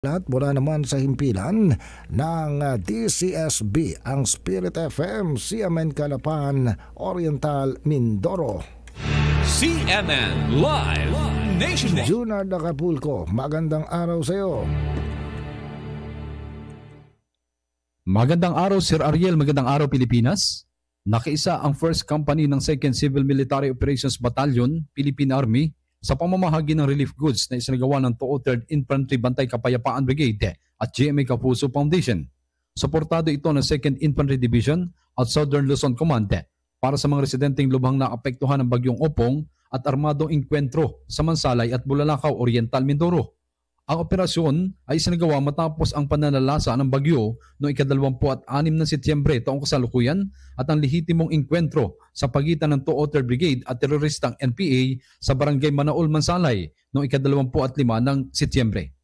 At mula naman sa himpilan ng DCSB, ang Spirit FM, CMN Calapan, Oriental, Mindoro. CMN Live Nationwide. Junard Acapulco, magandang araw sa iyo. Magandang araw Sir Ariel, magandang araw Pilipinas. Nakiisa ang first company ng 2nd Civil Military Operations Battalion, Philippine Army, sa pamamahagi ng relief goods na isinagawa ng 203rd Infantry Bantay Kapayapaan Brigade at GMA Kapuso Foundation. Suportado ito ng 2nd Infantry Division at Southern Luzon Command para sa mga residenteng lubhang naapektuhan ng Bagyong Opong at armadong inkwentro sa Mansalay at Bulalakaw, Oriental, Mindoro. Ang operasyon ay isinagawa matapos ang pananalasa ng bagyo noong ika-26 ng Setyembre taong kasalukuyan at ang lehitimong inkwentro sa pagitan ng 203rd Brigade at teroristang NPA sa Barangay Manaol, Mansalay noong ika-25 ng Setyembre.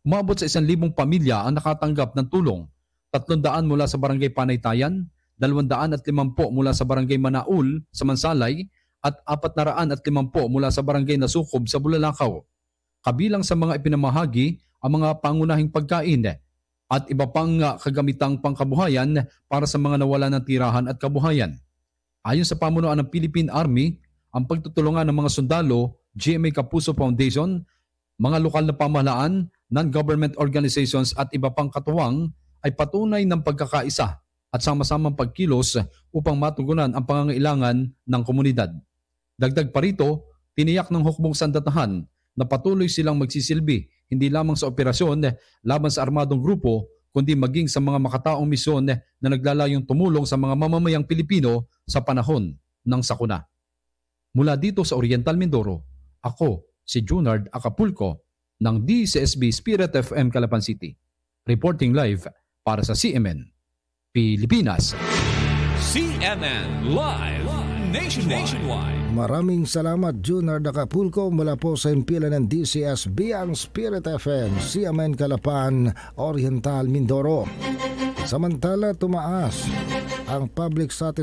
Umabot sa 1,000 pamilya ang nakatanggap ng tulong, 300 mula sa Barangay Panaytayan, 250 mula sa Barangay Manaol sa Mansalay at 450 mula sa Barangay Nasukob sa Bulalakaw. Kabilang sa mga ipinamahagi ang mga pangunahing pagkain at iba pang kagamitang pangkabuhayan para sa mga nawalan ng tirahan at kabuhayan. Ayon sa pamunuan ng Philippine Army, ang pagtutulungan ng mga sundalo, GMA Kapuso Foundation, mga lokal na pamahalaan, non-government organizations at iba pang katuwang ay patunay ng pagkakaisa at sama-samang pagkilos upang matugunan ang pangangailangan ng komunidad. Dagdag pa rito, tiniyak ng hukbong sandatahan na patuloy silang magsisilbi hindi lamang sa operasyon laban sa armadong grupo kundi maging sa mga makataong misyon na naglalayong tumulong sa mga mamamayang Pilipino sa panahon ng sakuna. Mula dito sa Oriental Mindoro, ako si Junard Acapulco ng DCSB Spirit FM Calapan City. Reporting live para sa CMN Pilipinas. CMN Live Nationwide. Maraming salamat Junard Acapulco mula po sa himpilan ng DCSB, ang Spirit FM, CMN Calapan, Oriental, Mindoro. Samantala tumaas ang public satisfaction